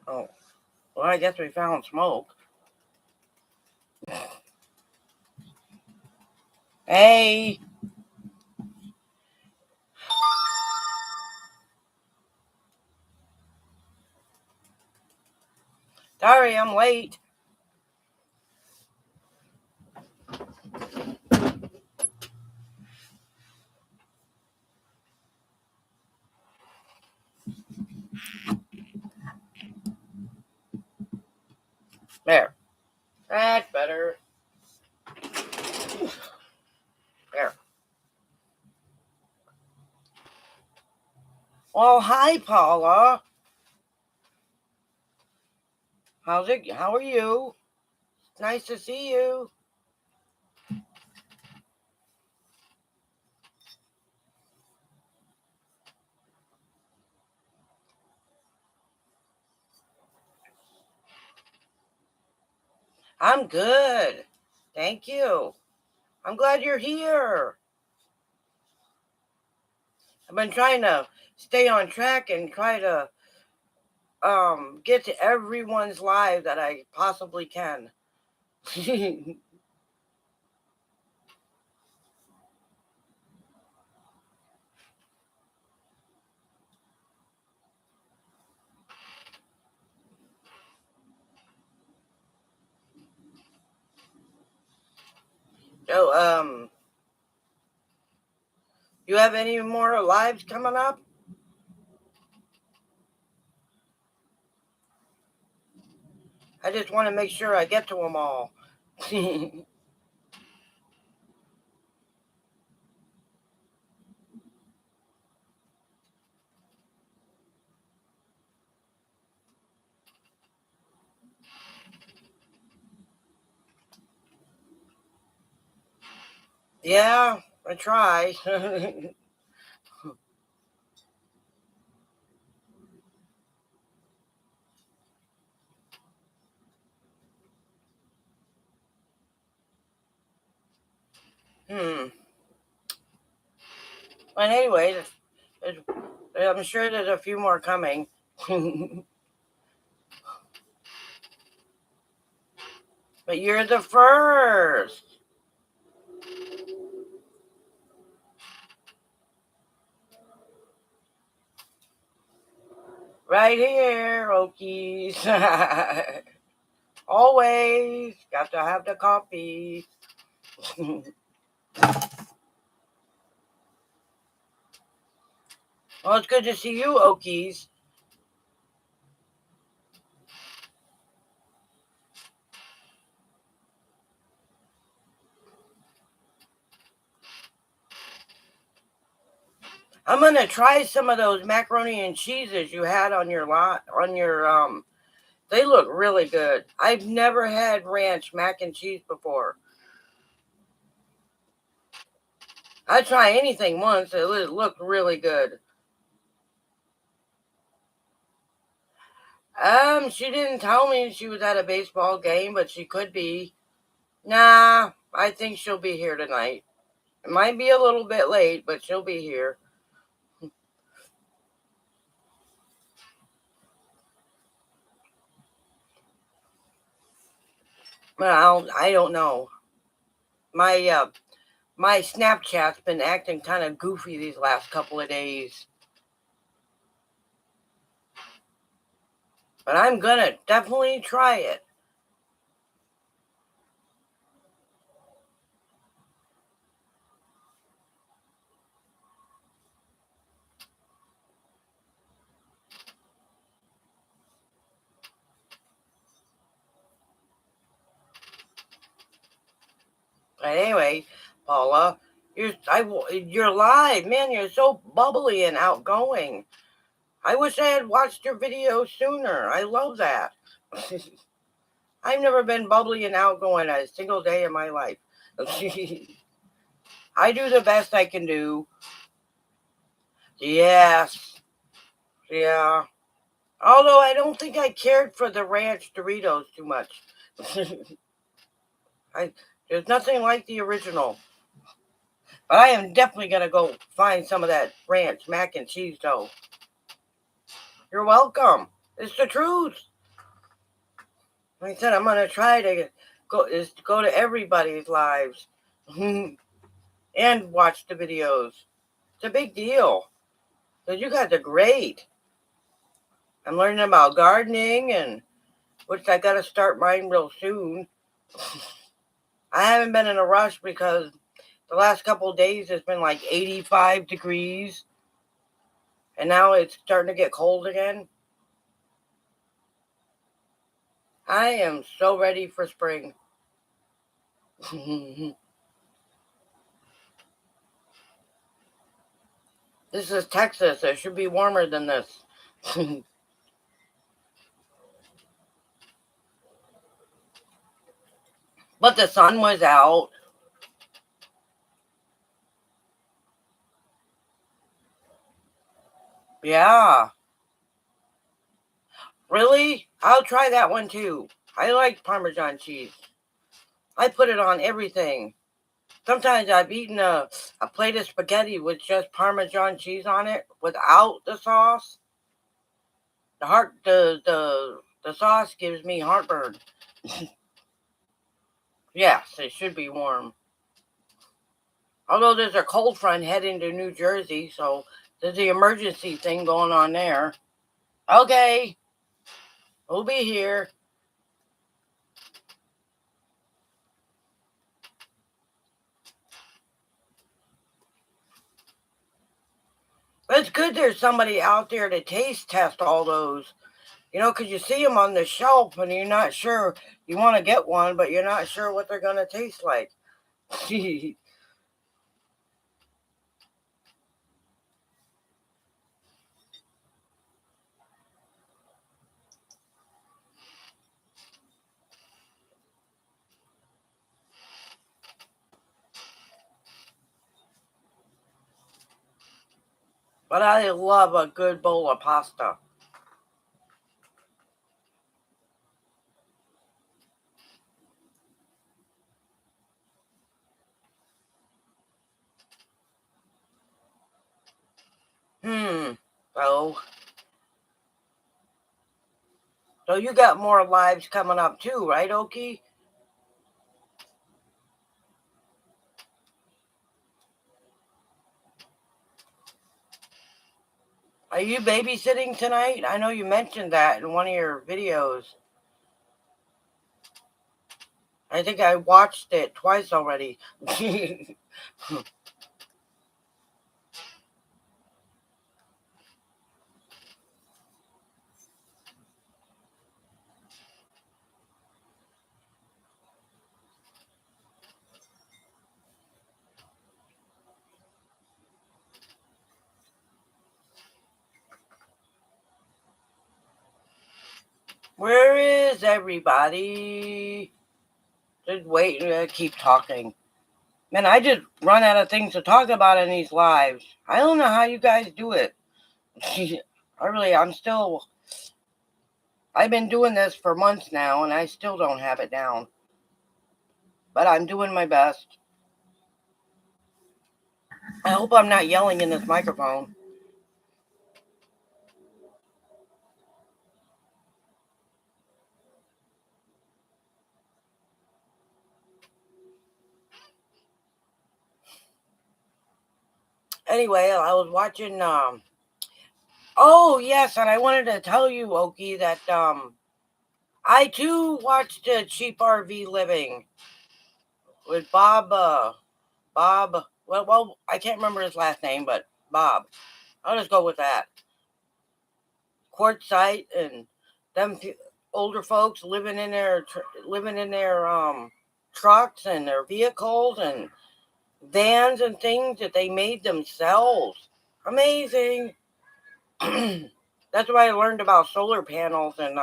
Oh, well, I guess we found smoke. Hey. Sorry, I'm late. There. That's better. There. Well, hi, Paula. How's it? How are you? It's nice to see you. I'm good. Thank you. I'm glad you're here. I've been trying to stay on track and try to get to everyone's live that I possibly can. So, you have any more lives coming up? I just want to make sure I get to them all. Yeah, I try. Hmm. But anyway, I'm sure there's a few more coming. But you're the first. Right here, Okies. Always got to have the coffee. Well, it's good to see you, Okies. I'm gonna try some of those macaroni and cheeses you had on your lot on your. They look really good. I've never had ranch mac and cheese before. I try anything once. It looked really good. She didn't tell me she was at a baseball game, but she could be. Nah, I think she'll be here tonight. It might be a little bit late, but she'll be here. Well, I don't know. My my Snapchat's been acting kind of goofy these last couple of days. But I'm gonna definitely try it. But anyway, Paula, you're live, man. You're so bubbly and outgoing. I wish I had watched your video sooner. I love that. I've never been bubbly and outgoing a single day in my life. I do the best I can do. Yes. Yeah. Although I don't think I cared for the ranch Doritos too much. I There's nothing like the original. But I am definitely gonna go find some of that ranch mac and cheese though. You're welcome. It's the truth. Like I said, I'm gonna try to go to everybody's lives and watch the videos. It's a big deal. Cause you guys are great. I'm learning about gardening, and which I gotta start mine real soon. I haven't been in a rush because the last couple of days it's been like 85 degrees, and now it's starting to get cold again. I am so ready for spring. This is Texas. It should be warmer than this. But the sun was out. Yeah. Really? I'll try that one too. I like Parmesan cheese. I put it on everything. Sometimes I've eaten a plate of spaghetti with just Parmesan cheese on it without the sauce. The sauce gives me heartburn. Yes, it should be warm. Although there's a cold front heading to New Jersey, so there's the emergency thing going on there. Okay, we'll be here. But it's good there's somebody out there to taste test all those. You know, because you see them on the shelf and you're not sure. You want to get one, but you're not sure what they're going to taste like. But I love a good bowl of pasta. Hmm. So, so you got more lives coming up too, right, Okie? Are you babysitting tonight? I know you mentioned that in one of your videos. I think I watched it twice already. Where is everybody? Just wait and keep talking. Man, I just run out of things to talk about in these lives. I don't know how you guys do it. I've been doing this for months now and I still don't have it down. But I'm doing my best. I hope I'm not yelling in this microphone. Anyway, I was watching oh yes, and I wanted to tell you, Okie, that I too watched Cheap RV Living with Bob. Well, I can't remember his last name, but Bob. I'll just go with that. Quartzsite and them older folks living in their trucks and their vehicles and vans and things that they made themselves. Amazing. That's why I learned about solar panels and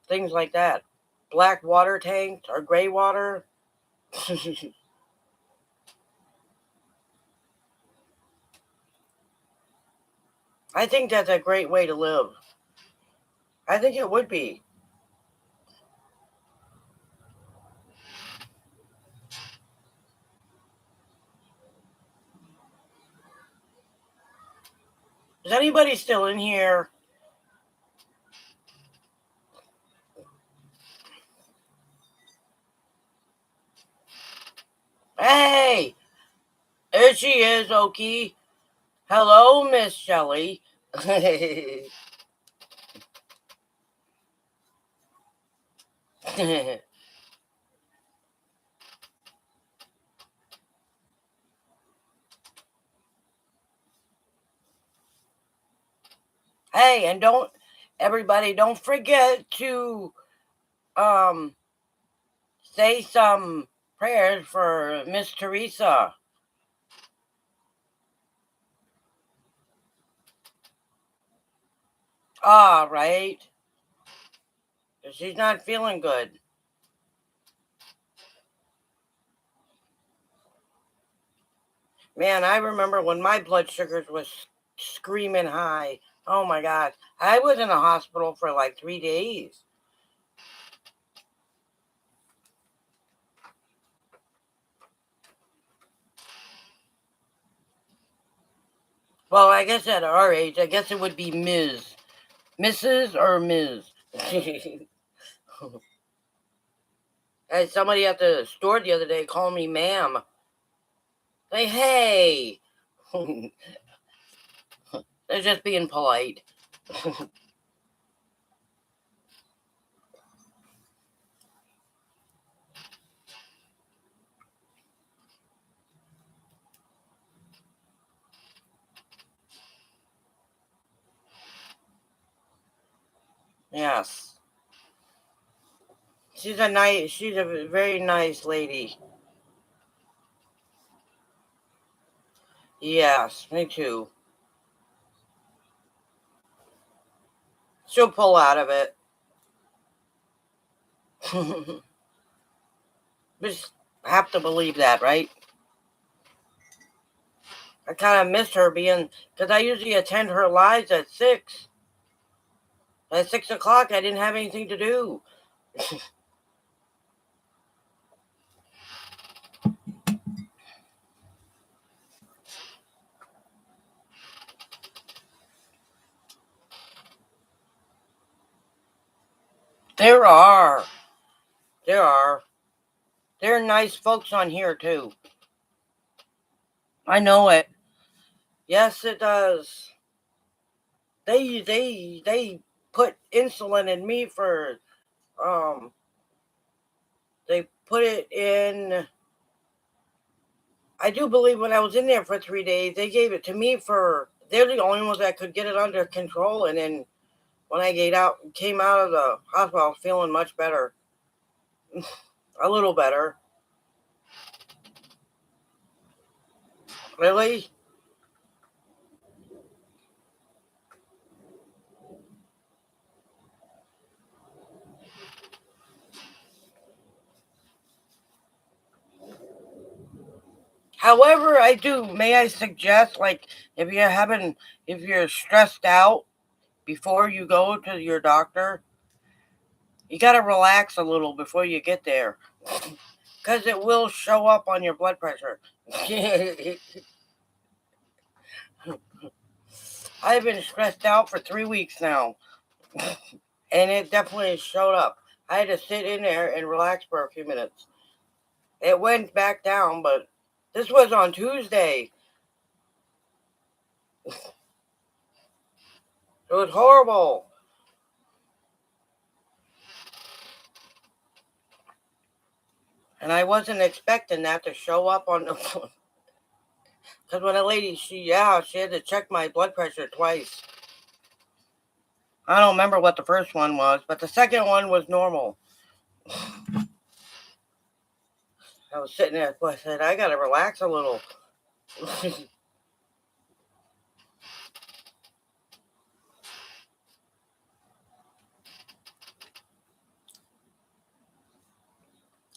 things like that. Black water tanks or gray water. I think that's a great way to live. I think it would be. Is anybody still in here? There she is, Okie. Hello, Miss Shelley. Hey, and don't forget to say some prayers for Miss Teresa. Ah, right. She's not feeling good. Man, I remember when my blood sugars was screaming high. Oh my God. I was in a hospital for like 3 days. Well, I guess at our age, I guess it would be Ms. Mrs. or Ms. Hey, somebody at the store the other day called me ma'am. Like, hey. They're just being polite. Yes. She's a very nice lady. Yes, me too. She'll pull out of it. Just have to believe that, right? I kind of miss her because I usually attend her lives at 6. At 6 o'clock, I didn't have anything to do. There are. There are. There are nice folks on here, too. I know it. Yes, it does. They put insulin in me for, they put it in, I do believe when I was in there for 3 days, they gave it to me they're the only ones that could get it under control. And then when I came out of the hospital, I was feeling much better. A little better. Really? However, may I suggest, like, if you're stressed out before you go to your doctor, you got to relax a little before you get there. Because it will show up on your blood pressure. I've been stressed out for 3 weeks now. And it definitely showed up. I had to sit in there and relax for a few minutes. It went back down, but this was on Tuesday. It was horrible. And I wasn't expecting that to show up on the phone. Because when a lady, she had to check my blood pressure twice. I don't remember what the first one was, but the second one was normal. I was sitting there, I said, I got to relax a little.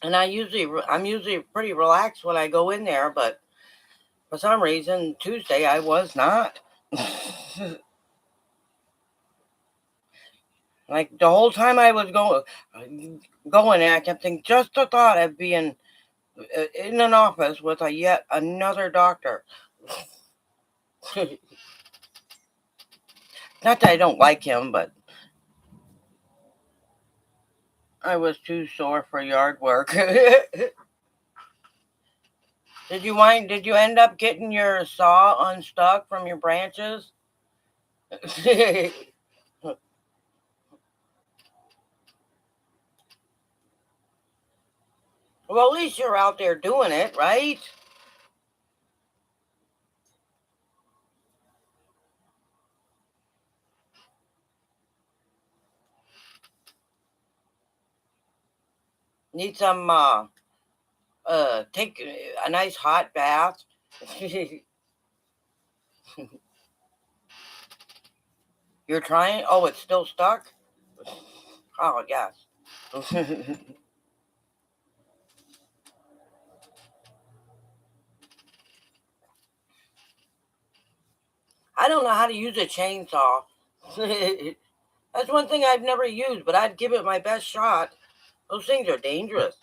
And I'm usually pretty relaxed when I go in there, but for some reason, Tuesday I was not. Like the whole time I was going there, I kept thinking just the thought of being in an office with yet another doctor. Not that I don't like him, but I was too sore for yard work. Did you end up getting your saw unstuck from your branches? Well, at least you're out there doing it, right? Need some take a nice hot bath. You're trying? Oh, it's still stuck? Oh, yes. I don't know how to use a chainsaw. That's one thing I've never used, but I'd give it my best shot. Those things are dangerous.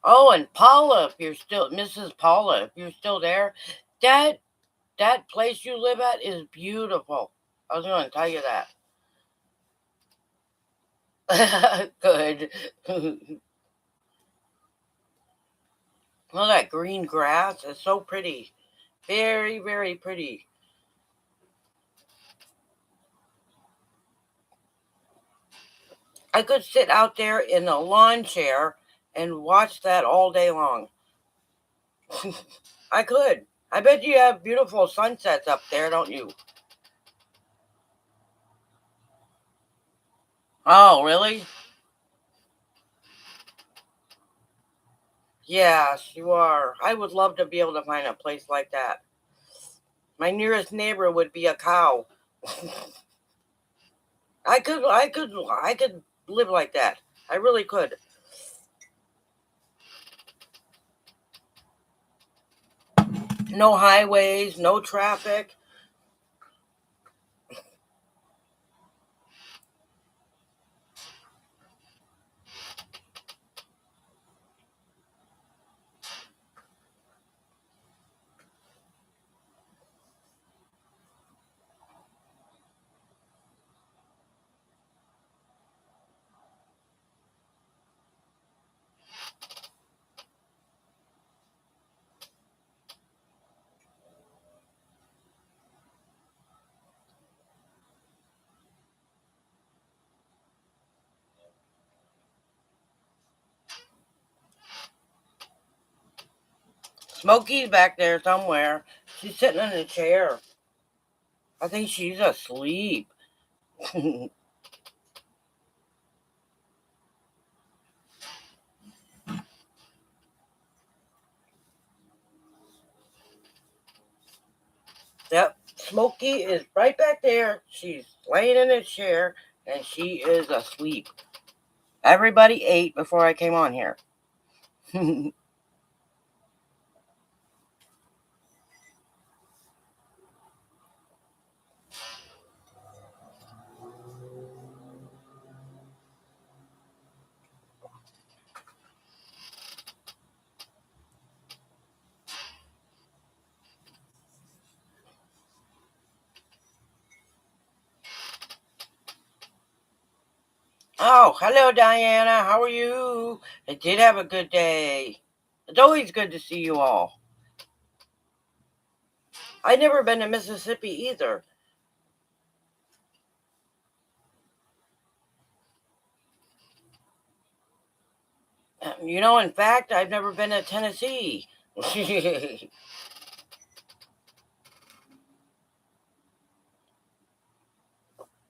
Oh, and Paula, if you're still Mrs. Paula, if you're still there, that that place you live at is beautiful. I was going to tell you that. Good. Well, that green grass is so pretty. Very, very pretty. I could sit out there in a lawn chair and watch that all day long. I could. I bet you have beautiful sunsets up there, don't you? Oh, really? Yes, you are. I would love to be able to find a place like that. My nearest neighbor would be a cow. I could live like that. I really could. No highways, no traffic. Smokey's back there somewhere. She's sitting in a chair. I think she's asleep. Yep. Smokey is right back there. She's laying in a chair and she is asleep. Everybody ate before I came on here. Oh, hello, Diana. How are you? I did have a good day. It's always good to see you all. I've never been to Mississippi either. In fact, I've never been to Tennessee.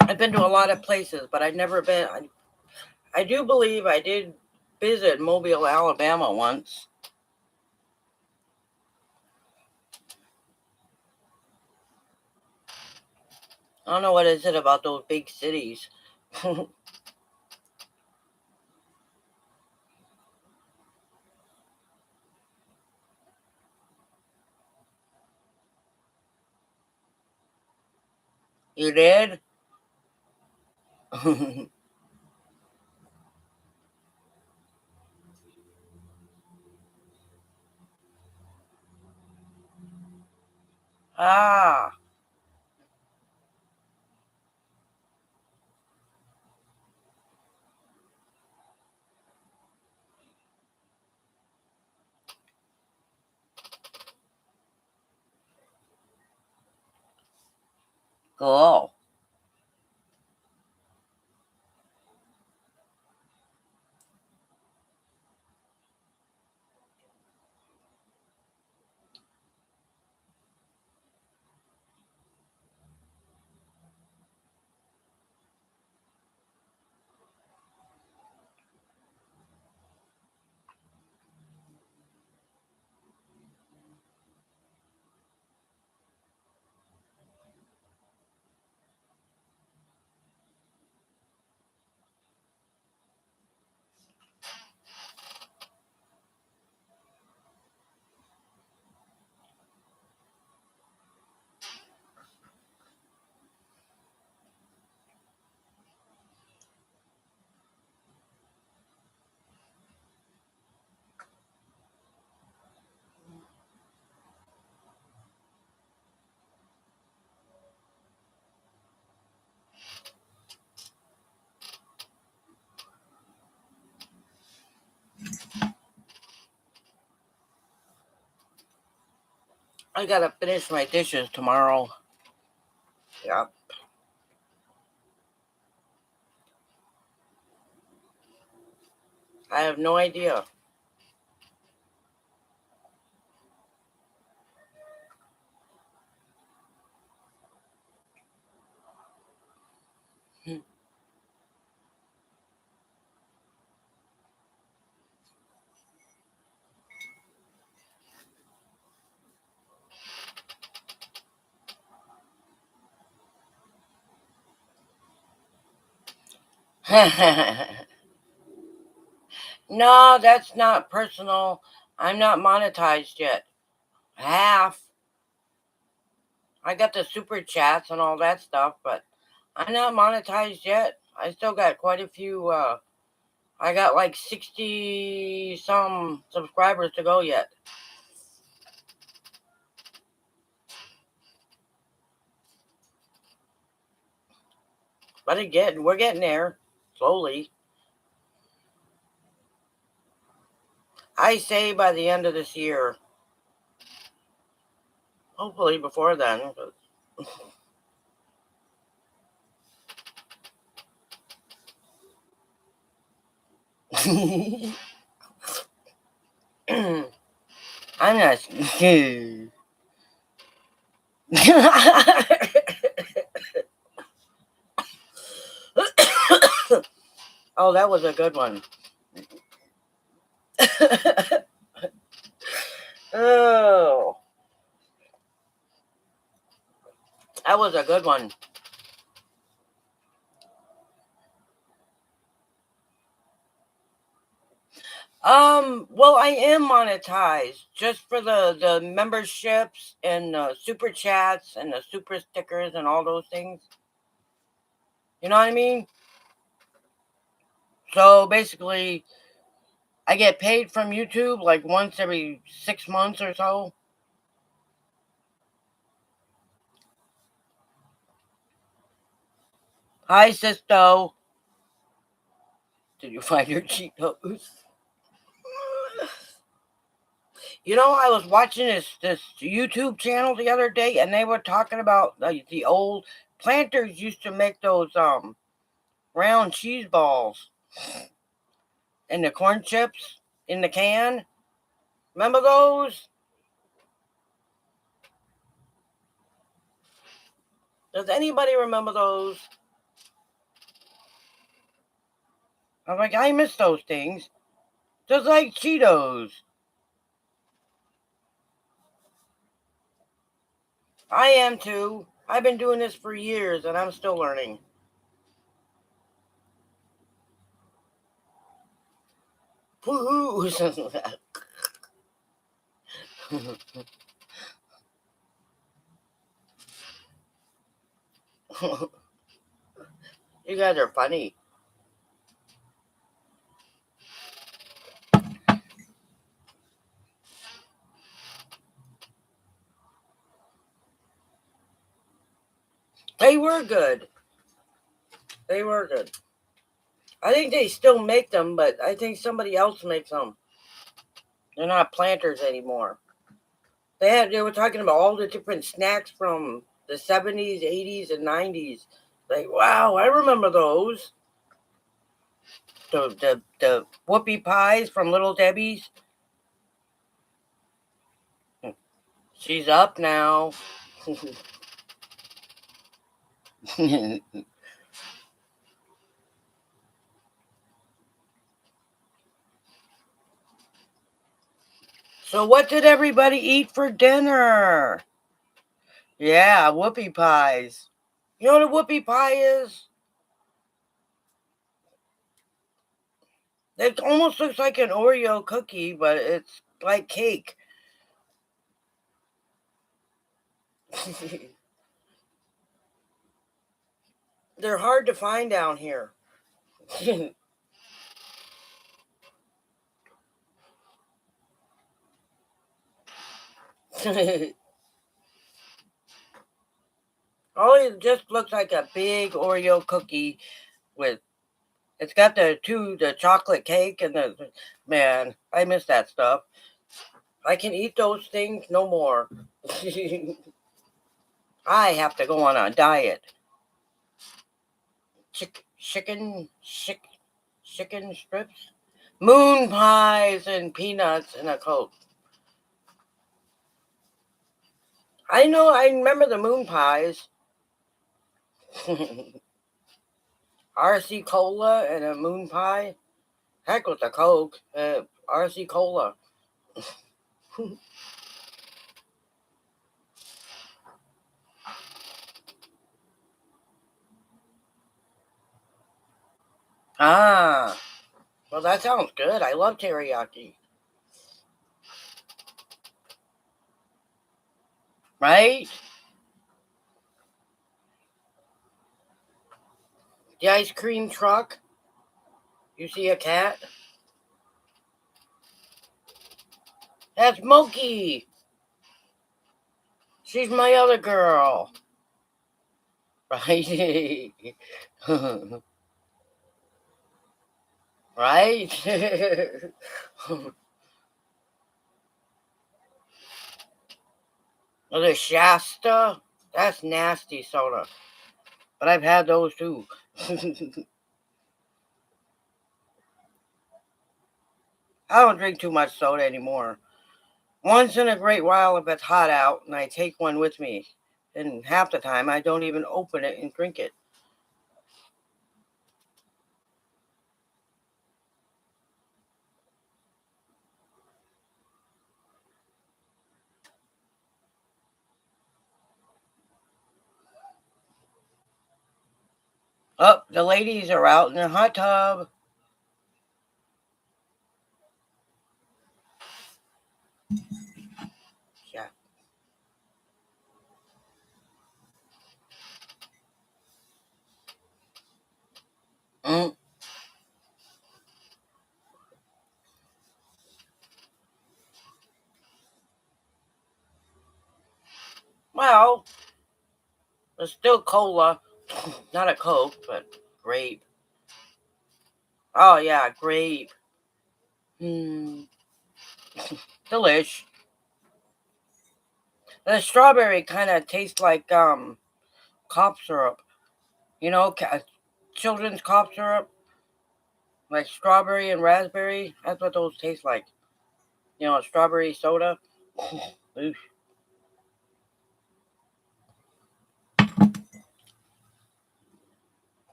I've been to a lot of places, but I've never been. I do believe I did visit Mobile, Alabama once. I don't know what is it about those big cities. You did? Ah, Cool. I gotta finish my dishes tomorrow. Yep. I have no idea. No, that's not personal. I'm not monetized yet. Half. I got the super chats and all that stuff, but I'm not monetized yet. I still got quite a few. I got like 60 some subscribers to go yet. But again, we're getting there slowly. I say by the end of this year. Hopefully before then. I'm not. Oh, that was a good one. Oh, that was a good one. Well, I am monetized just for the memberships and the super chats and the super stickers and all those things. You know what I mean? So basically, I get paid from YouTube like once every 6 months or so. Hi, Sisto. Did you find your Cheetos? You know, I was watching this YouTube channel the other day, and they were talking about the old planters used to make those round cheese balls and the corn chips in the can. Remember those? Does anybody remember those? I'm like, I miss those things. Just like Cheetos. I am too. I've been doing this for years, and I'm still learning. Woohoo! You guys are funny. They were good. They were good. I think they still make them, but I think somebody else makes them. They're not planters anymore. They were talking about all the different snacks from the 70s, 80s, and 90s. Like, wow, I remember those. The whoopie pies from Little Debbie's. She's up now. So what did everybody eat for dinner? Yeah, whoopie pies. You know what a whoopie pie is? It almost looks like an Oreo cookie, but it's like cake. They're hard to find down here. Oh, it just looks like a big Oreo cookie with it's got the chocolate cake and the man, I miss that stuff. I can eat those things no more. I have to go on a diet. Chicken strips, moon pies, and peanuts and a Coke. I know. I remember the moon pies. RC Cola and a moon pie. Heck with the Coke. RC Cola. Ah, well, that sounds good. I love teriyaki. Right? The ice cream truck. You see a cat? That's Moki. She's my other girl. Right? Right? The Shasta. That's nasty soda. But I've had those too. I don't drink too much soda anymore. Once in a great while if it's hot out and I take one with me. And half the time I don't even open it and drink it. Oh, the ladies are out in the hot tub. Yeah. Mm. Well, it's still cola. Not a Coke, but grape. Oh, yeah, grape. Hmm. Delish. The strawberry kind of tastes like cough syrup. You know, children's cough syrup, like strawberry and raspberry. That's what those taste like. You know, strawberry soda. Oof.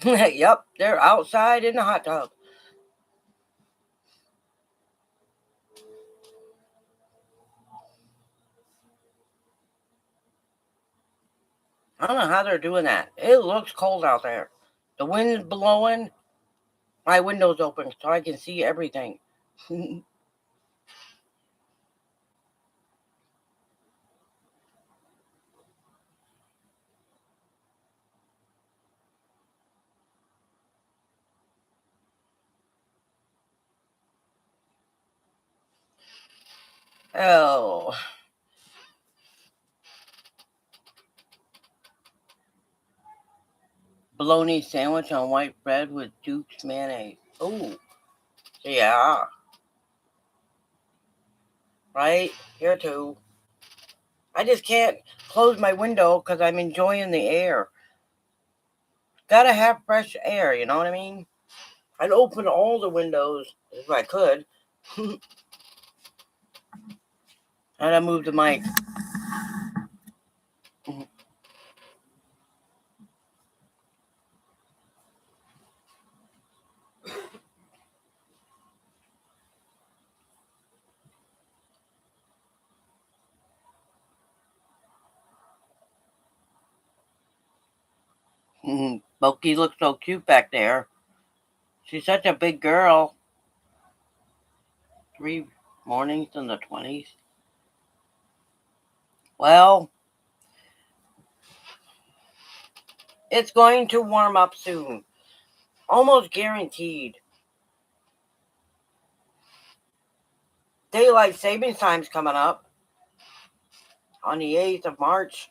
Yep, they're outside in the hot tub. I don't know how they're doing that. It looks cold out there. The wind's blowing. My window's open so I can see everything. Oh, bologna sandwich on white bread with Duke's mayonnaise. Oh, yeah, right here too. I just can't close my window because I'm enjoying the air. Gotta have fresh air, you know what I mean? I'd open all the windows if I could. And I move the mic. Boki looks so cute back there. She's such a big girl. 3 mornings in the 20s. Well, it's going to warm up soon. Almost guaranteed. Daylight savings time's coming up on the 8th of March,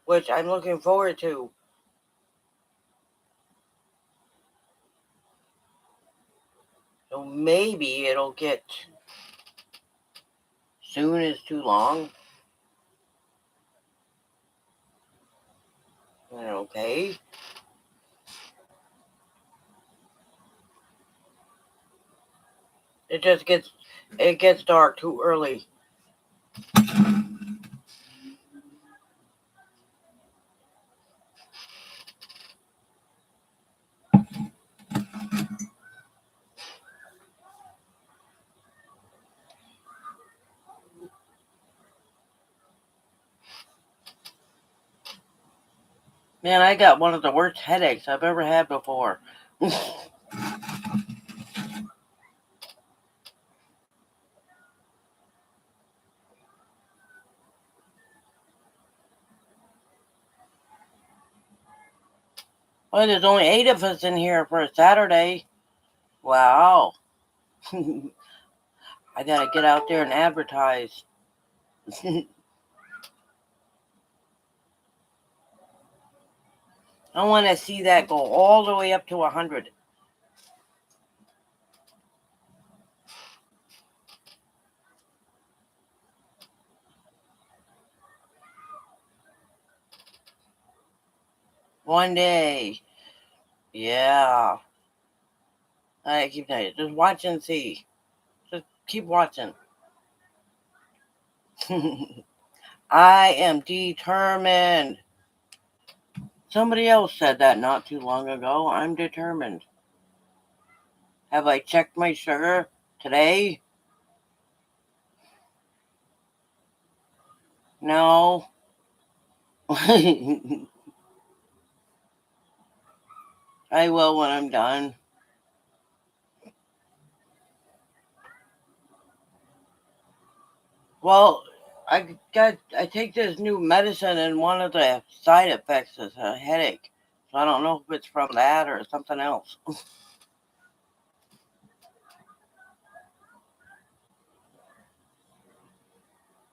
which I'm looking forward to. So maybe it'll get soon is too long. Okay. It gets dark too early. Man, I got one of the worst headaches I've ever had before. Well, there's only 8 of us in here for a Saturday. Wow. I gotta get out there and advertise. I want to see that go all the way up to 100. One day. Yeah. I keep telling you, just watch and see. Just keep watching. I am determined. Somebody else said that not too long ago. I'm determined. Have I checked my sugar today? No. I will when I'm done. Well, I take this new medicine, and one of the side effects is a headache. So I don't know if it's from that or something else.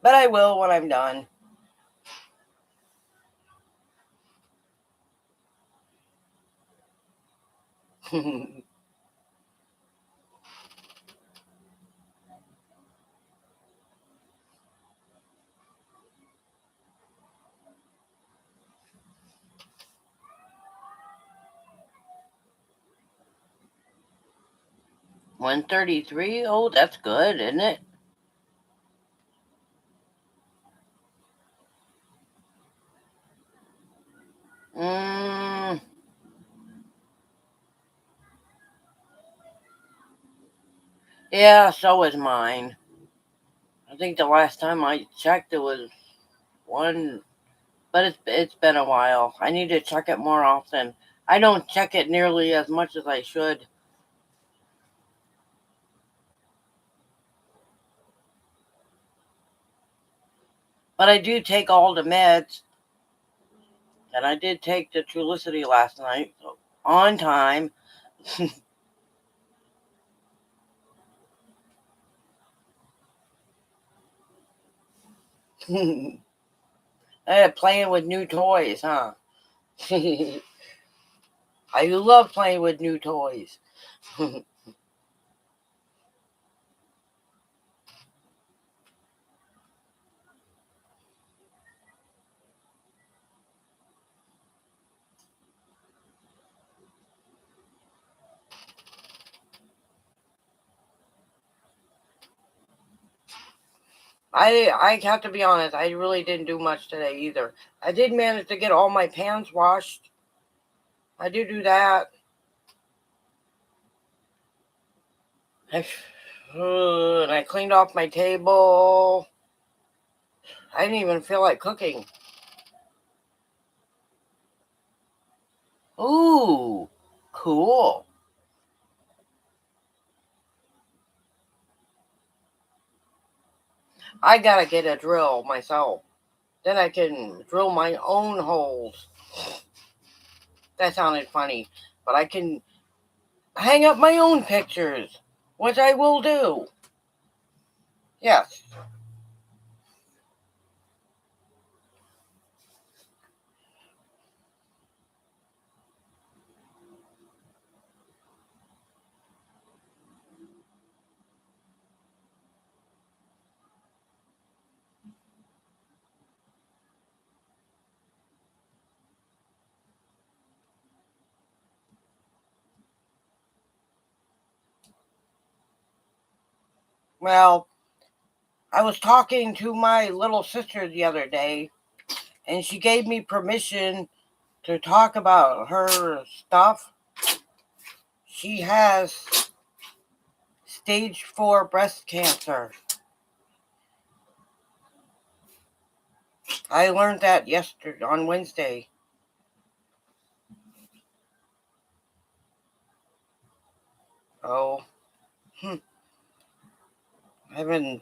But I will when I'm done. 133? Oh, that's good, isn't it? Yeah, so is mine. I think the last time I checked it was one, but it's been a while. I need to check it more often. I don't check it nearly as much as I should. But I do take all the meds. And I did take the Trulicity last night. So on time. Playing with new toys, huh? I love playing with new toys. I have to be honest, I really didn't do much today either. I did manage to get all my pans washed. I did do that. And I cleaned off my table. I didn't even feel like cooking. Ooh, cool. I gotta get a drill myself. Then I can drill my own holes. That sounded funny. But I can hang up my own pictures, which I will do. Yes. Well, I was talking to my little sister the other day, and she gave me permission to talk about her stuff. She has stage 4 breast cancer. I learned that yesterday on Wednesday. Oh, I've been,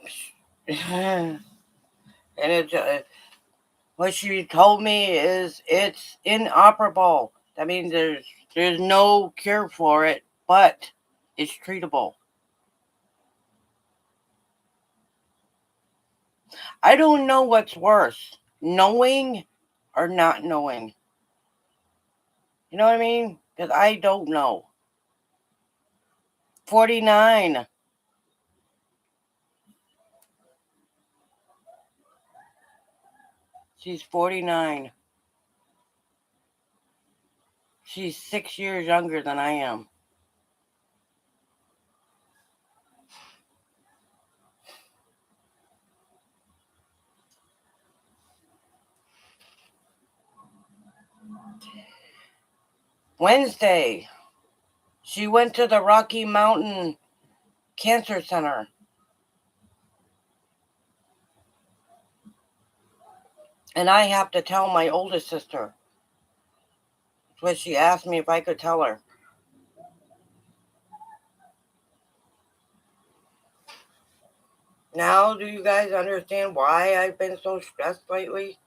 and it. What she told me is it's inoperable. That means there's no cure for it, but it's treatable. I don't know what's worse, knowing or not knowing. You know what I mean? Because I don't know. 49. She's 49. She's 6 years younger than I am. Wednesday, she went to the Rocky Mountain Cancer Center. And I have to tell my oldest sister. What she asked me if I could tell her. Now, do you guys understand why I've been so stressed lately?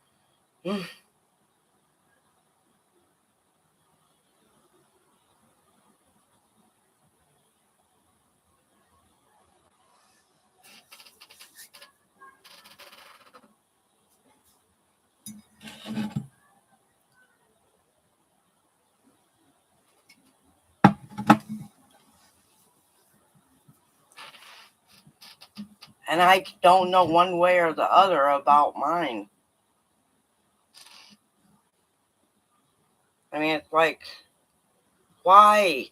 And I don't know one way or the other about mine. I mean, it's like, why?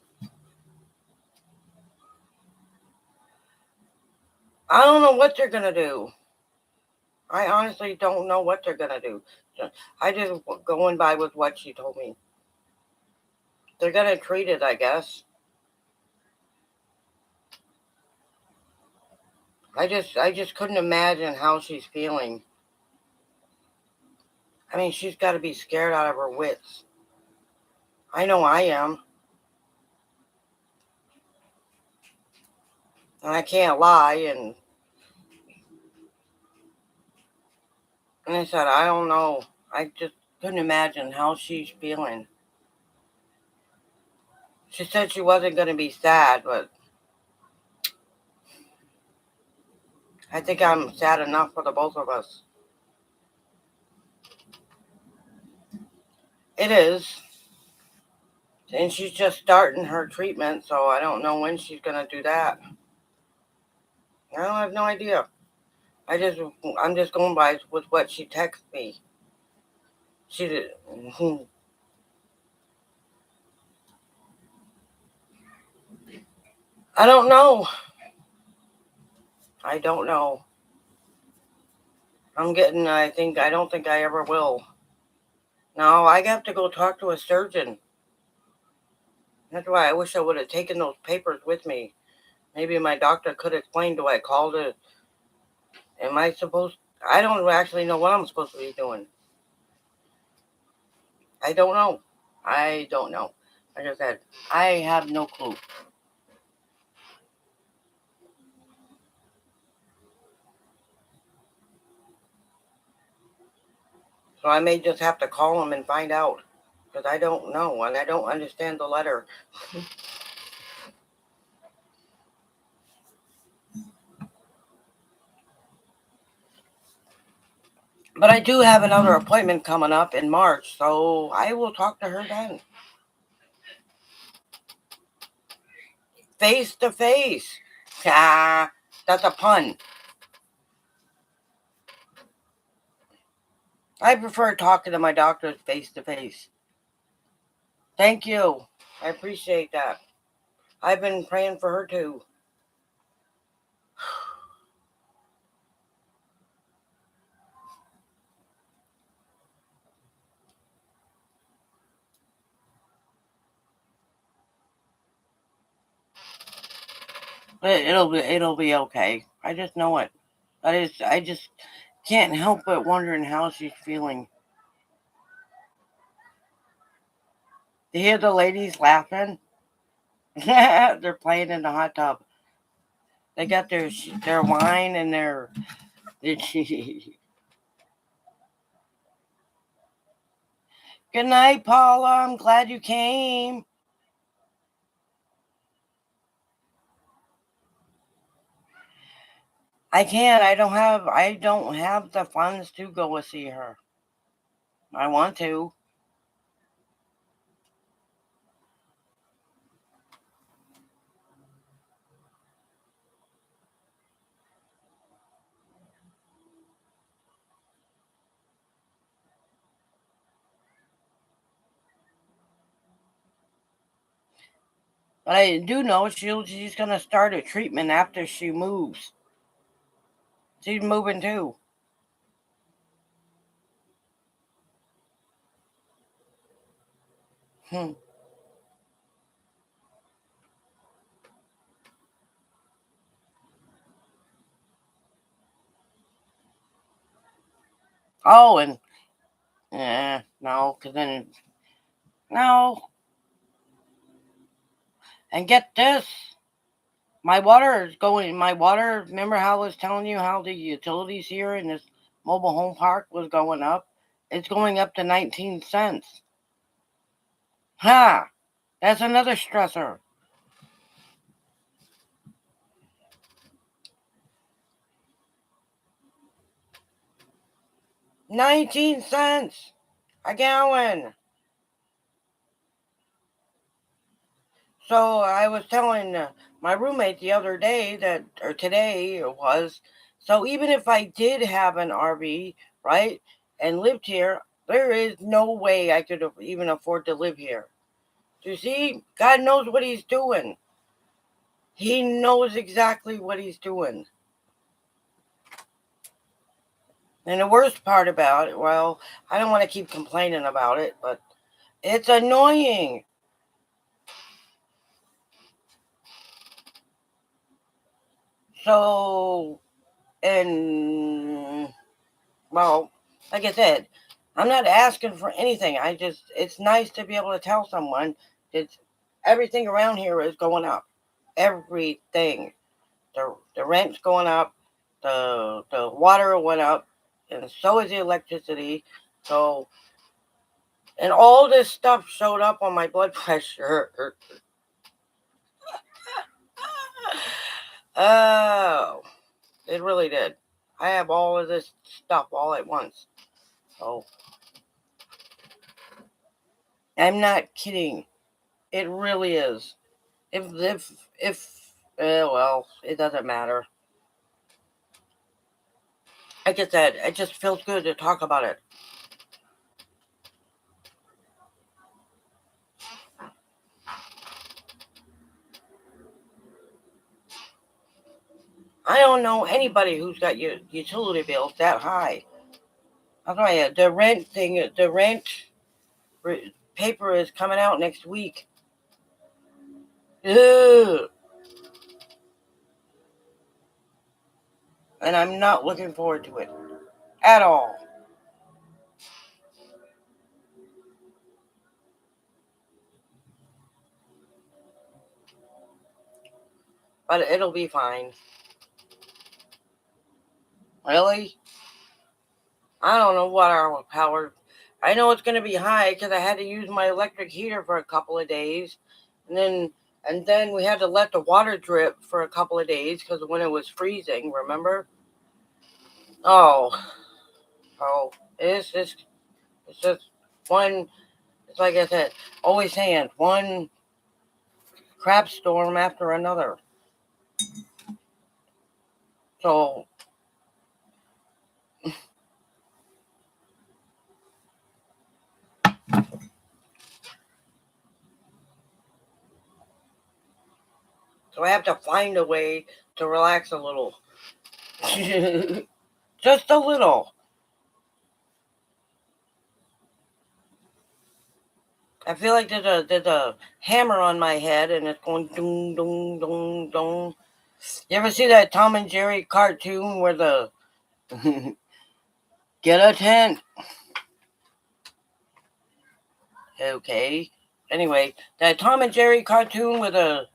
I don't know what they're going to do. I honestly don't know what they're going to do. I just going by with what she told me. They're going to treat it, I guess. I just couldn't imagine how she's feeling. I mean, she's got to be scared out of her wits. I know I am. And I can't lie. And I said, I don't know. I just couldn't imagine how she's feeling. She said she wasn't going to be sad, but I think I'm sad enough for the both of us. It is. And she's just starting her treatment, so I don't know when she's going to do that. I have no idea. I'm just going by with what she texted me. She did. I don't know. I don't know. I don't think I ever will. No, I have to go talk to a surgeon. That's why I wish I would have taken those papers with me. Maybe my doctor could explain, do I call to, am I supposed, I don't actually know what I'm supposed to be doing. I don't know. I don't know. Like I said, I have no clue. So I may just have to call him and find out. Because I don't know and I don't understand the letter. But I do have another appointment coming up in March, so I will talk to her then. Face to face. Ah, that's a pun. I prefer talking to my doctor face to face. Thank you. I appreciate that. I've been praying for her too. But it'll be okay. I just know it. I just can't help but wondering how she's feeling. You hear the ladies laughing? They're playing in the hot tub. They got their wine and their. Good night, Paula. I'm glad you came. I can't. I don't have the funds to go see her. I want to. But I do know she's gonna start a treatment after she moves. She's moving too. Hmm. Oh, and no, cause then no. And get this, my water is going. My water. Remember how I was telling you how the utilities here in this mobile home park was going up? It's going up to 19 cents. Ha! That's another stressor. 19 cents a gallon. So I was telling my roommate the other day that, or today it was, so even if I did have an RV, right, and lived here, there is no way I could even afford to live here. You see, God knows what He's doing. He knows exactly what He's doing. And the worst part about it, well, I don't want to keep complaining about it, but it's annoying. So, and well, like I said, I'm not asking for anything. It's nice to be able to tell someone that everything around here is going up. Everything. The rent's going up, the water went up, and so is the electricity. So, and all this stuff showed up on my blood pressure. Oh, it really did. I have all of this stuff all at once. So, I'm not kidding. It really is. Well, it doesn't matter. Like I said, it just feels good to talk about it. I don't know anybody who's got utility bills that high. I'll tell you, the rent thing, the rent paper is coming out next week. Ugh. And I'm not looking forward to it at all. But it'll be fine. Really? I don't know what our power. I know it's going to be high because I had to use my electric heater for a couple of days, and then we had to let the water drip for a couple of days because when it was freezing. Remember? Oh, it's just one. It's like I said, always saying one crap storm after another. So I have to find a way to relax a little. Just a little. I feel like there's a hammer on my head and it's going dong dong dong dong. You ever see that Tom and Jerry cartoon where the get a tent? Okay. Anyway, that Tom and Jerry cartoon where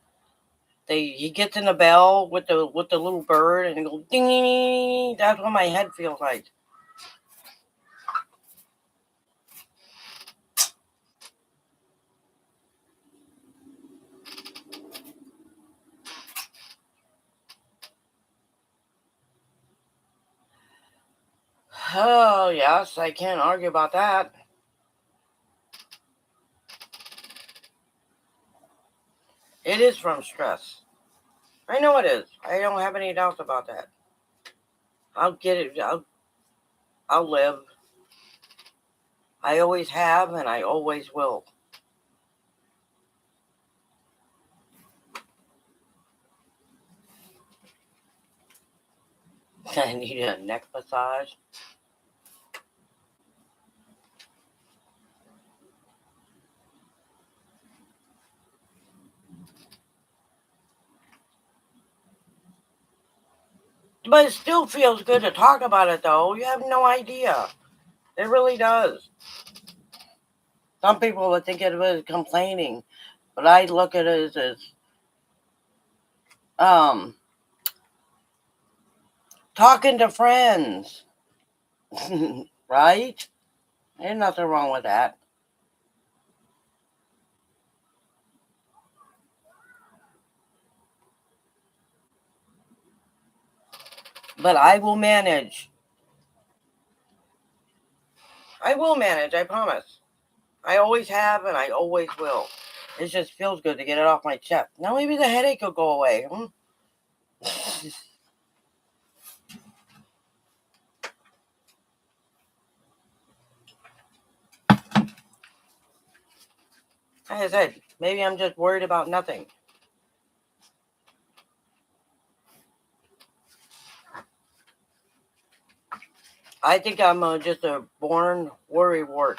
he gets in the bell with the little bird and it goes ding ding ding. That's what my head feels like. Oh yes, I can't argue about that. It is from stress. I know it is. I don't have any doubts about that. I'll get it. I'll live. I always have and I always will. I need a neck massage. But it still feels good to talk about it, though. You have no idea. It really does. Some people would think it was complaining, but I look at it as um, talking to friends. Right? There's nothing wrong with that. But I will manage. I will manage, I promise. I always have and I always will. It just feels good to get it off my chest. Now maybe the headache will go away. Like I said, maybe I'm just worried about nothing. I think I'm just a born worrywart.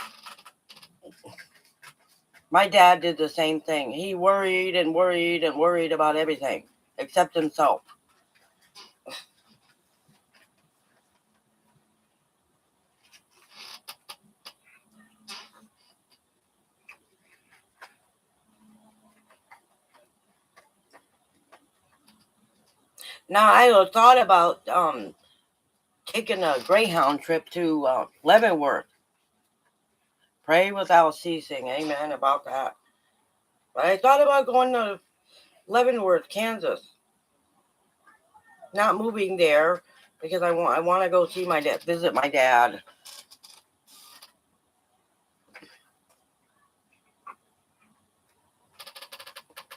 My dad did the same thing. He worried and worried and worried about everything except himself. Now I thought about taking a Greyhound trip to Leavenworth. Pray without ceasing. Amen about that. But I thought about going to Leavenworth, Kansas. Not moving there because I want to go see my dad, visit my dad.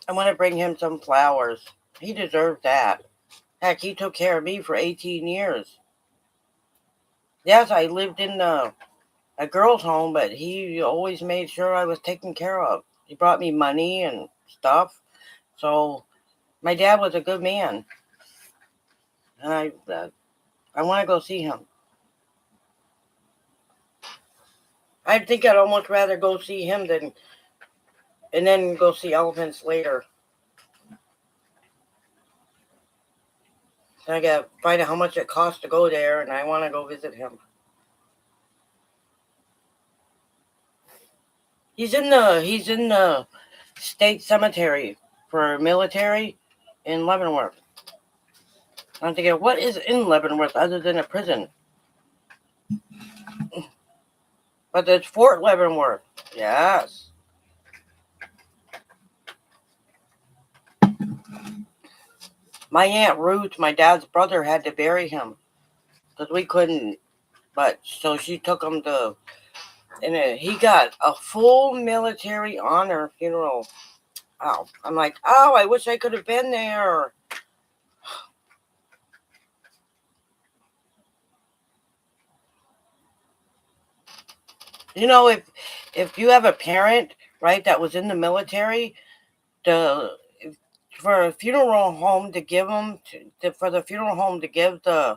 I want to bring him some flowers. He deserves that. Heck, he took care of me for 18 years. Yes, I lived in a girl's home, but he always made sure I was taken care of. He brought me money and stuff. So my dad was a good man. And I want to go see him. I think I'd almost rather go see him and then go see elephants later. I gotta find out how much it costs to go there, and I want to go visit him. He's in the state cemetery for military in Leavenworth. I'm thinking, what is in Leavenworth other than a prison? But it's Fort Leavenworth. Yes. My Aunt Ruth, my dad's brother, had to bury him because we couldn't. But so she took him to, and he got a full military honor funeral. Oh, I'm like, oh, I wish I could have been there. You know, if you have a parent, right, that was in the military, the for a funeral home to give them for the funeral home to give the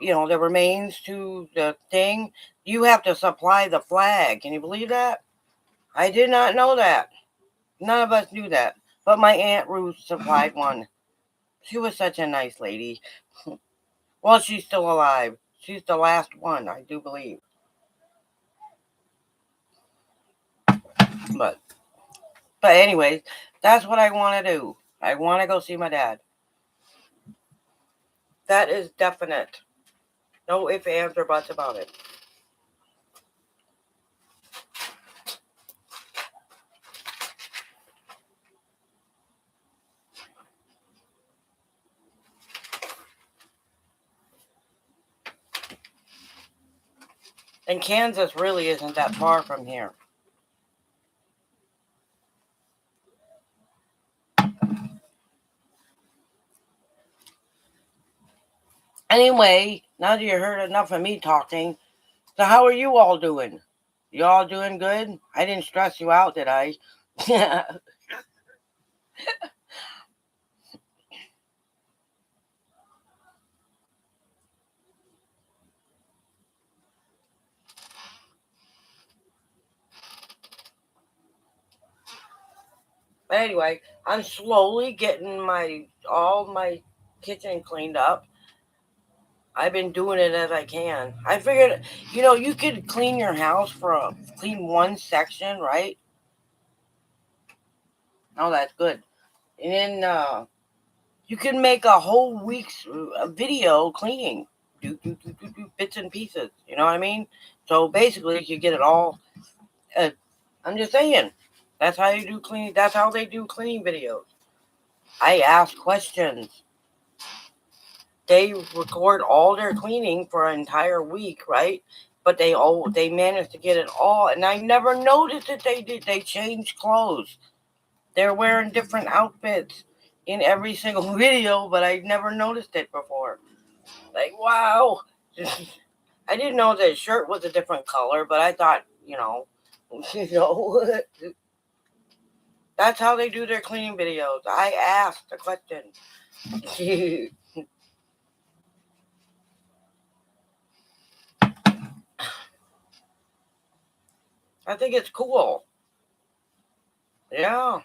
the remains to the thing, you have to supply the flag. Can you believe that? I did not know that. None of us knew that. But my Aunt Ruth supplied one. She was such a nice lady. Well, she's still alive. She's the last one, I do believe. But anyways, that's what I want to do. I want to go see my dad. That is definite. No ifs, ands, or buts about it. And Kansas really isn't that far from here. Anyway, now that you heard enough of me talking, so how are you all doing? You all doing good? I didn't stress you out, did I? But anyway, I'm slowly getting all my kitchen cleaned up. I've been doing it as I can. I figured, you could clean your house clean one section, right? Oh, that's good. And then you can make a whole week's video cleaning, do bits and pieces. You know what I mean? So basically, you get it all. I'm just saying, that's how you do cleaning. That's how they do cleaning videos. I ask questions. They record all their cleaning for an entire week, right? But they managed to get it all, and I never noticed that they did. They changed clothes. They're wearing different outfits in every single video, but I never noticed it before. Like, wow. I didn't know the shirt was a different color, but I thought, you know, that's how they do their cleaning videos. I asked a question. I think it's cool. Yeah.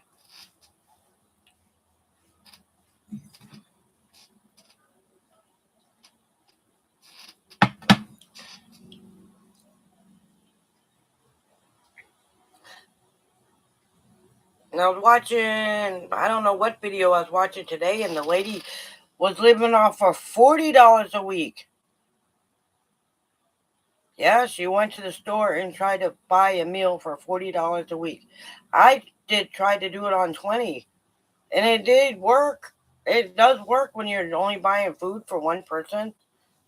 And I was watching, I don't know what video I was watching today, and the lady was living off for $40 a week. Yeah, she went to the store and tried to buy a meal for $40 a week. I did try to do it on 20, and it did work. It does work when you're only buying food for one person.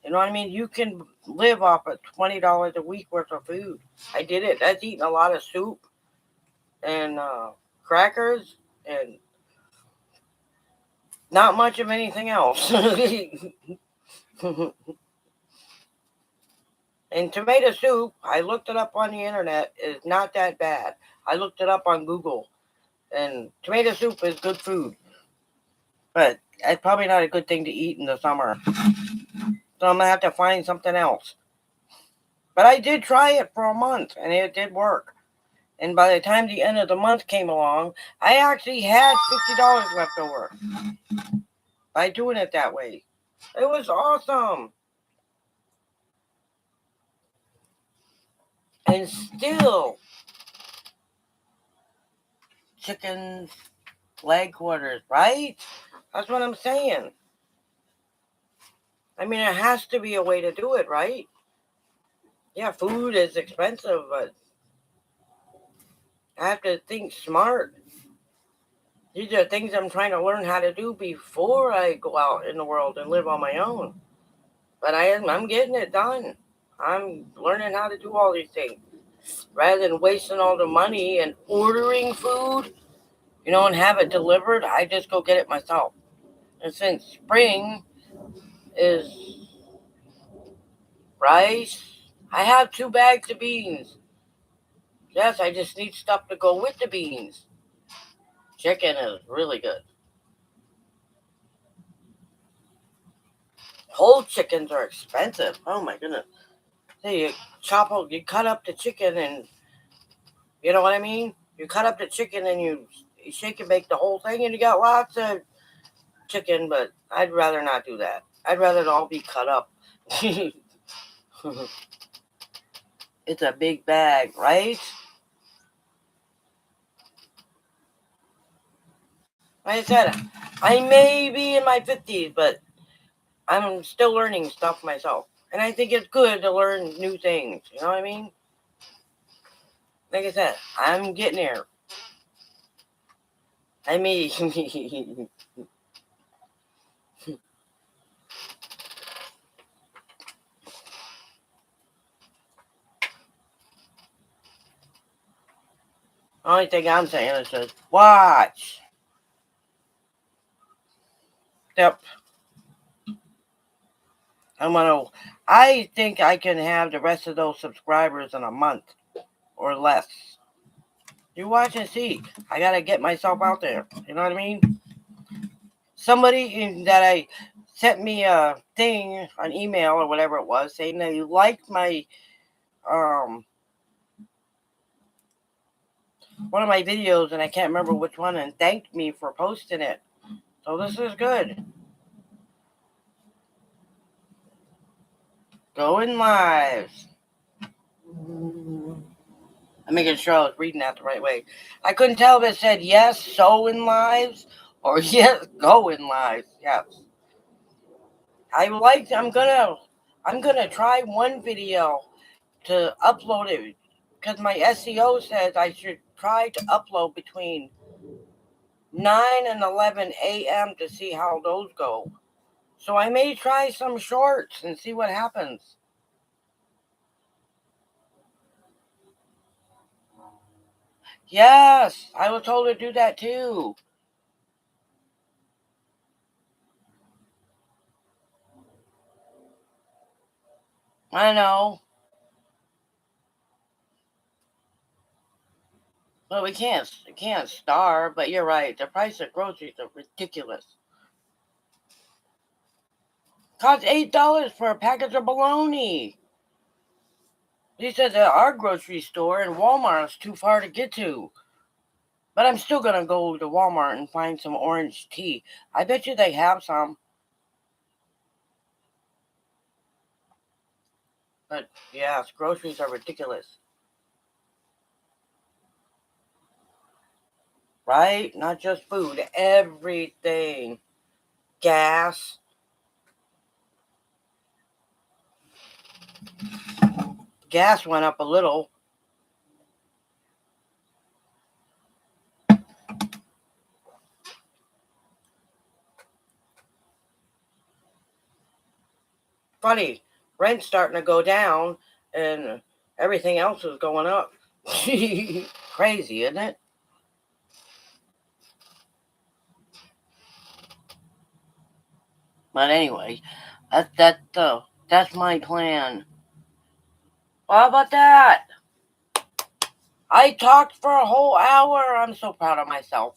You know what I mean? You can live off of $20 a week worth of food. I did it. That's eating a lot of soup and crackers and not much of anything else. And tomato soup, I looked it up on the internet, is not that bad. I looked it up on Google, and tomato soup is good food. But it's probably not a good thing to eat in the summer. So I'm going to have to find something else. But I did try it for a month, and it did work. And by the time the end of the month came along, I actually had $50 left over by doing it that way. It was awesome. And still, chicken leg quarters, right? That's what I'm saying. I mean, it has to be a way to do it, right? Yeah, food is expensive, but I have to think smart. These are things I'm trying to learn how to do before I go out in the world and live on my own. But I'm getting it done. I'm learning how to do all these things. Rather than wasting all the money and ordering food, and have it delivered, I just go get it myself. And since spring is rice, I have 2 bags of beans. Yes, I just need stuff to go with the beans. Chicken is really good. Whole chickens are expensive. Oh my goodness. So you cut up the chicken, and you know what I mean? You cut up the chicken and you shake and bake the whole thing, and you got lots of chicken, but I'd rather not do that. I'd rather it all be cut up. It's a big bag, right? Like I said, I may be in my 50s, but I'm still learning stuff myself. And I think it's good to learn new things. You know what I mean? Like I said, I'm getting there. I mean, only thing I'm saying is just watch. Yep. I think I can have the rest of those subscribers in a month or less. You watch and see. I gotta get myself out there. You know what I mean? Somebody that I sent me a thing, an email or whatever it was, saying that you liked my um one of my videos, and I can't remember which one, and thanked me for posting it. So this is good. Going live. I'm making sure I was reading that the right way. I couldn't tell if it said yes, so in lives, or yes, go in lives. Yes. I'm gonna try one video to upload it because my SEO says I should try to upload between 9 and 11 a.m. to see how those go. So I may try some shorts and see what happens. Yes, I was told to do that too. I know. Well, we can't starve, but you're right. The price of groceries are ridiculous. Costs $8 for a package of bologna. He says at our grocery store and Walmart is too far to get to. But I'm still gonna go to Walmart and find some orange tea. I bet you they have some. But yes, groceries are ridiculous. Right? Not just food, everything. Gas. Gas went up a little. Funny, rent's starting to go down and everything else is going up. Crazy, isn't it? But anyway, that's my plan. Well, how about that? I talked for a whole hour. I'm so proud of myself.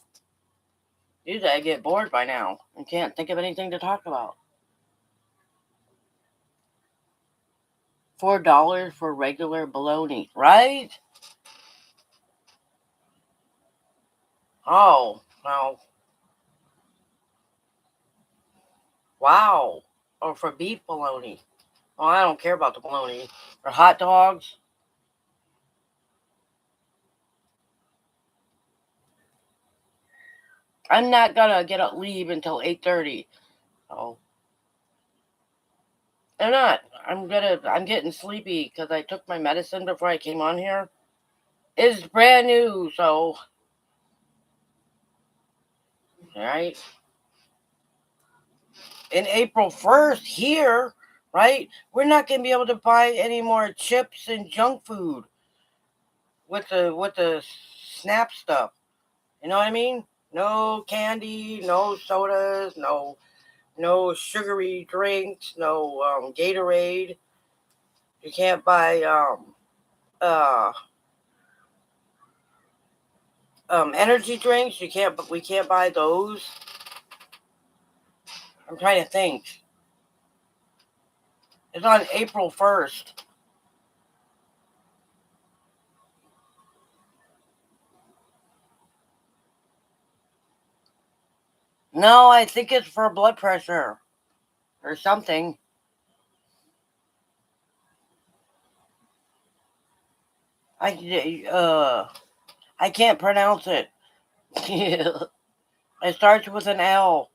Usually I get bored by now and can't think of anything to talk about. $4 for regular bologna, right? Oh, well, wow. Or for beef bologna. Oh, I don't care about the bologna. For hot dogs. I'm not gonna leave until 8:30. Oh, I'm not. I'm getting sleepy because I took my medicine before I came on here. It's brand new, so right. In April 1st here, right? We're not gonna be able to buy any more chips and junk food with the snap stuff. You know what I mean? No candy, no sodas, no sugary drinks, no Gatorade. You can't buy uh energy drinks. We can't buy those. I'm trying to think. It's on April 1st. No, I think it's for blood pressure or something. I can't pronounce it. It starts with an L.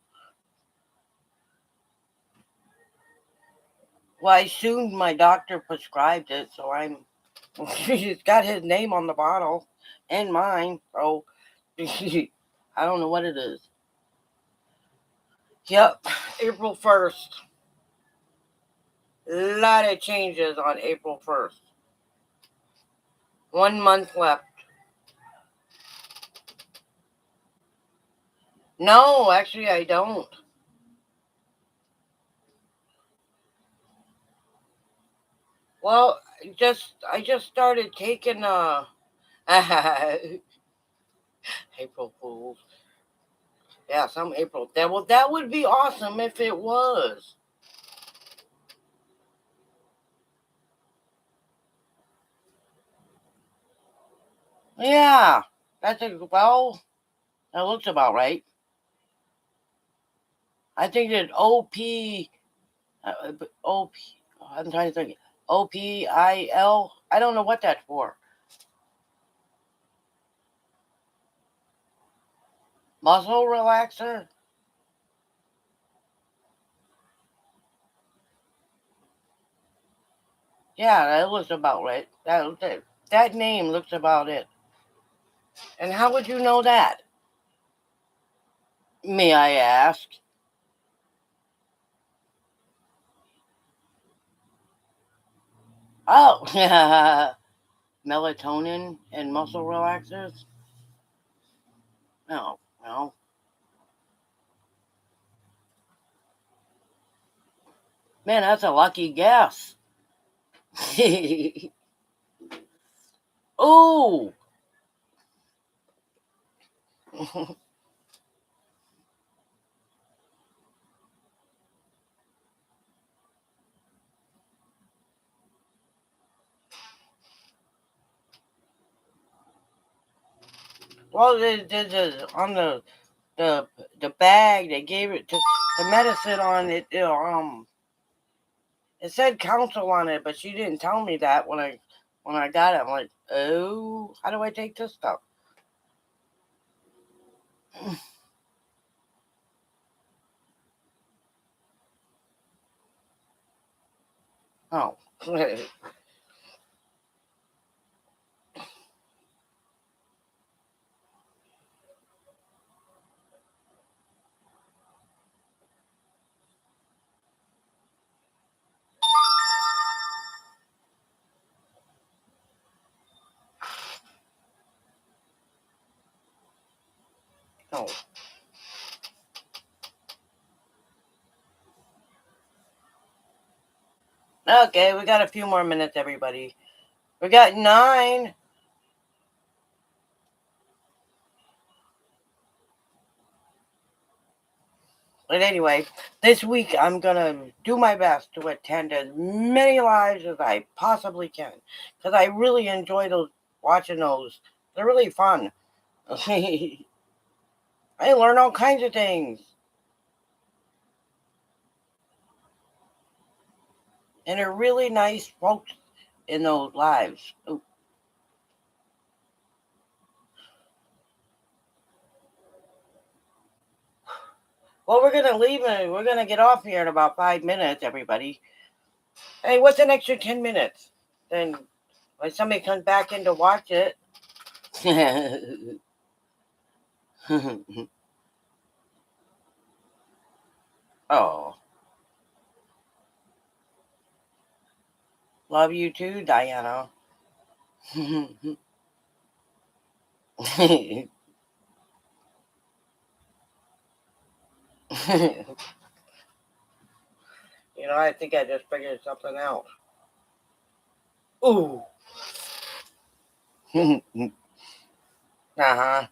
Well, I assumed my doctor prescribed it, so I'm. It's got his name on the bottle and mine, so I don't know what it is. Yep, April 1st. A lot of changes on April 1st. 1 month left. No, actually, I don't. Well, I just started taking April Fools. Yeah, some April. That would be awesome if it was. Yeah, well. That looks about right. I think that OP. I'm trying to think. OPIL. I don't know what that's for. Muscle relaxer. Yeah, that looks about right. That name looks about it. And how would you know that? May I ask? Oh, melatonin and muscle relaxers. No, no. Man, that's a lucky guess. Oh. Well, on the the bag they gave it to the medicine on it. It said council on it, but she didn't tell me that when I got it. I'm like, oh, how do I take this stuff? Oh, oh. Okay, we got a few more minutes, everybody. We got 9. But anyway, this week I'm going to do my best to attend as many lives as I possibly can. Because I really enjoy watching those. They're really fun. I learn all kinds of things. And they're really nice folks in those lives. Ooh. Well, we're going to leave and we're going to get off here in about 5 minutes, everybody. Hey, what's an extra 10 minutes? Then when somebody comes back in to watch it. Oh, love you too, Diana. I think I just figured something out. Ooh. Uh-huh.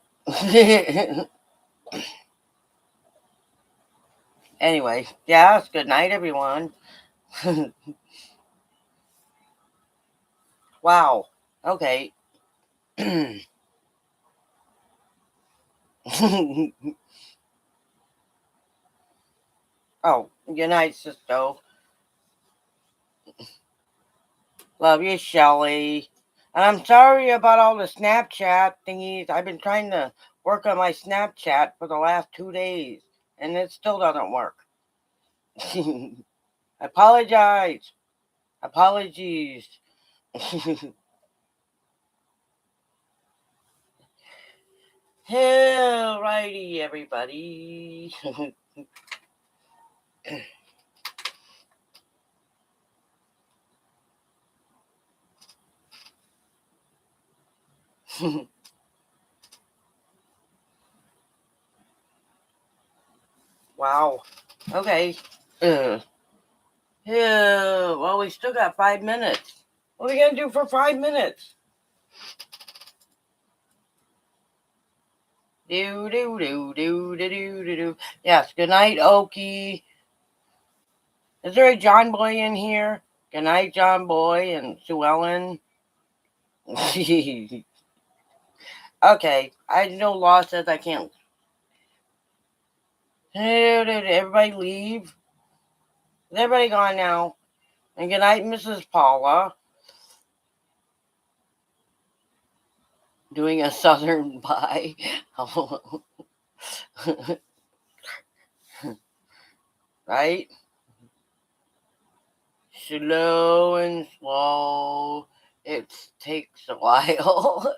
Anyway, yes, good night, everyone. Wow. Okay. Oh, good night, sister. Love you, Shelly. And I'm sorry about all the Snapchat thingies. I've been trying to work on my Snapchat for the last 2 days, and it still doesn't work. I apologize. Apologies. Alrighty, everybody. Wow. Okay. Yeah. Well, we still got 5 minutes. What are we gonna do for 5 minutes? Do do do do do do do do. Yes. Good night, Okie. Is there a John Boy in here? Good night, John Boy and Sue Ellen. Okay. I know Law says I can't. Did everybody leave? Is everybody gone now? And good night, Mrs. Paula. Doing a southern pie. Right? Slow and slow. It takes a while.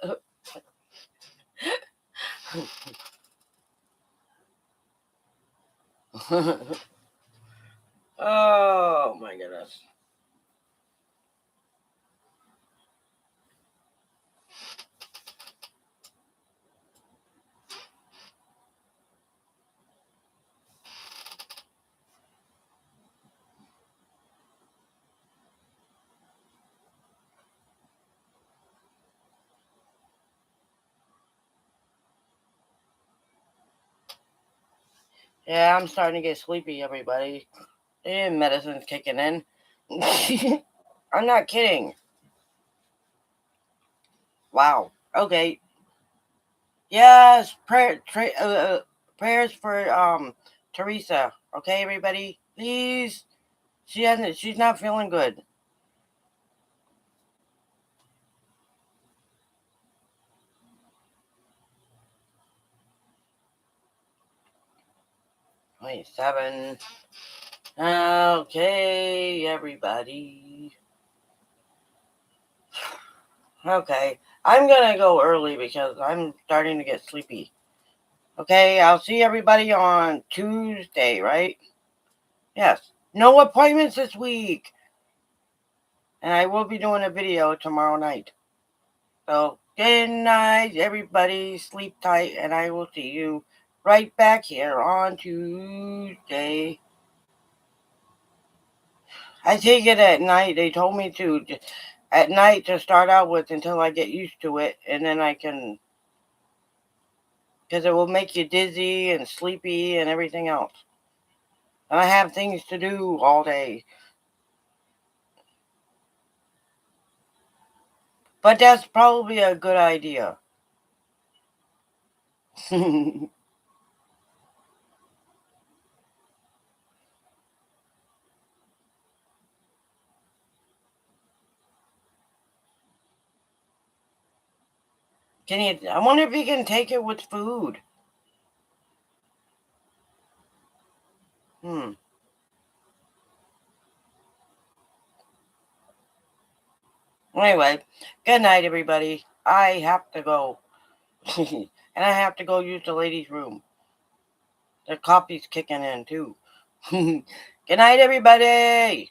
Oh my goodness. Yeah, I'm starting to get sleepy, everybody. And medicine's kicking in. I'm not kidding. Wow. Okay. Yes. Prayers for Teresa. Okay, everybody. Please. She's not feeling good. Wait, 7. Okay, everybody. Okay. I'm gonna go early because I'm starting to get sleepy. Okay, I'll see everybody on Tuesday, right? Yes. No appointments this week. And I will be doing a video tomorrow night. So, good night, everybody. Sleep tight, and I will see you right back here on Tuesday. I take it at night. They told me to at night to start out with until I get used to it, and then I can, because it will make you dizzy and sleepy and everything else. and I have things to do all day. But that's probably a good idea. Good I wonder if you can take it with food. Hmm. Anyway, good night, everybody. I have to go. And I have to go use the ladies' room. The coffee's kicking in, too. Good night, everybody.